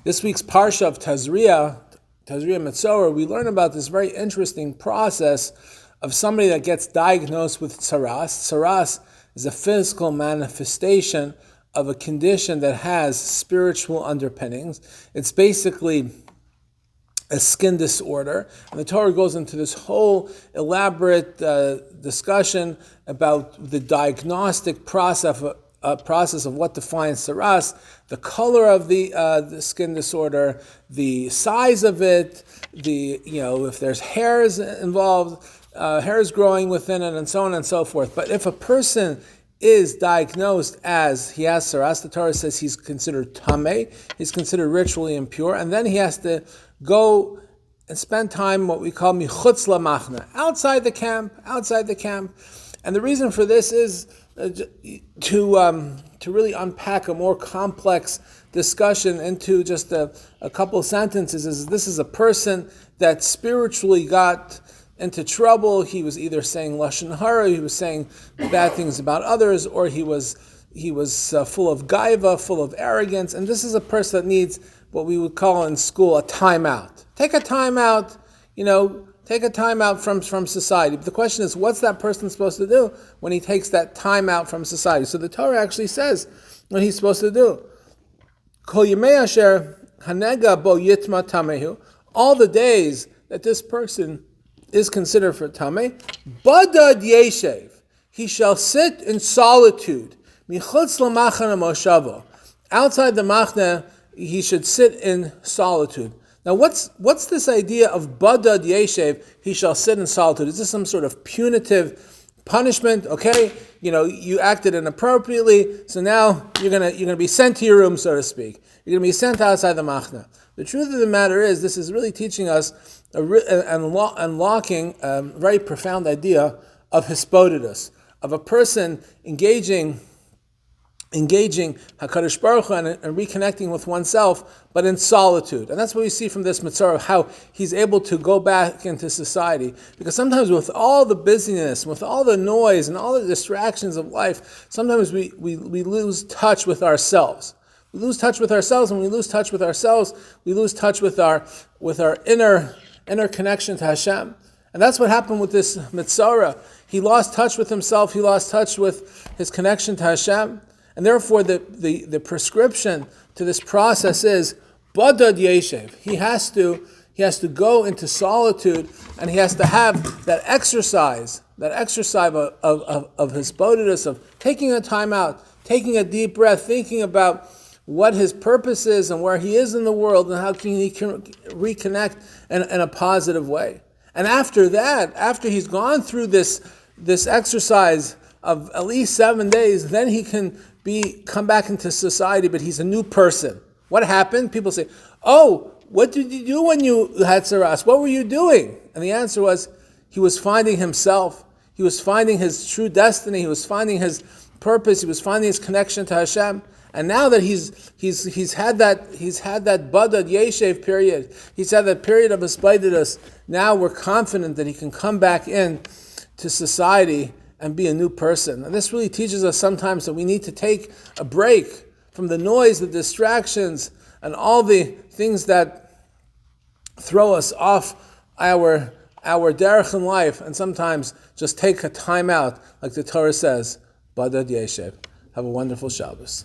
This week's Parsha of Tazria Metzora, we learn about this very interesting process of somebody that gets diagnosed with tsaras. Tsaras is a physical manifestation of a condition that has spiritual underpinnings. It's basically a skin disorder, and the Torah goes into this whole elaborate discussion about the diagnostic process of what defines tsaras, the color of the skin disorder, the size of it, if there's hairs involved, hairs growing within it, and so on and so forth. But if a person is diagnosed as he has tsaras, the Torah says he's considered tameh, he's considered ritually impure, and then he has to go and spend time what we call michutz lamachna, outside the camp. And the reason for this is to really unpack a more complex discussion into just a couple sentences. This is a person that spiritually got into trouble. He was either saying lashon hara, he was saying bad things about others, or he was full of gaiva, full of arrogance. And this is a person that needs what we would call in school a timeout. Take a timeout, take a timeout from society. But the question is, what's that person supposed to do when he takes that timeout from society? So the Torah actually says what he's supposed to do. Kol yemei asher hanega bo yitma tamehu. All the days that this person is considered for tameh, badad yeshev. He shall sit in solitude. Michutz lamachna moshavo. Outside the machna, he should sit in solitude. Now, what's this idea of badad yeshev? He shall sit in solitude. Is this some sort of punitive punishment? Okay, you acted inappropriately, so now you're gonna be sent to your room, so to speak. You're gonna be sent outside the machna. The truth of the matter is, this is really teaching us unlocking a very profound idea of hisbodedus, of a person engaging HaKadosh Baruch Hu and reconnecting with oneself, but in solitude. And that's what we see from this mitzvah, how he's able to go back into society. Because sometimes with all the busyness, with all the noise and all the distractions of life, sometimes we lose touch with ourselves. We lose touch with ourselves, and when we lose touch with ourselves, we lose touch with our inner connection to Hashem. And that's what happened with this mitzvah. He lost touch with himself, he lost touch with his connection to Hashem. And therefore, the prescription to this process is badad yeshev. He has to go into solitude, and he has to have that exercise of hisbodedus, of taking a time out, taking a deep breath, thinking about what his purpose is and where he is in the world, and how he can reconnect in a positive way. And after that, after he's gone through this exercise of at least 7 days, then he can come back into society, but he's a new person. What happened? People say, "Oh, what did you do when you had tsaras? What were you doing?" And the answer was, he was finding himself. He was finding his true destiny. He was finding his purpose. He was finding his connection to Hashem. And now that he's had that badad yeshev period, he's had that period of hisbodedus, now we're confident that he can come back in to society and be a new person. And this really teaches us sometimes that we need to take a break from the noise, the distractions, and all the things that throw us off our derech in life, and sometimes just take a time out, like the Torah says, badad yeshev. Have a wonderful Shabbos.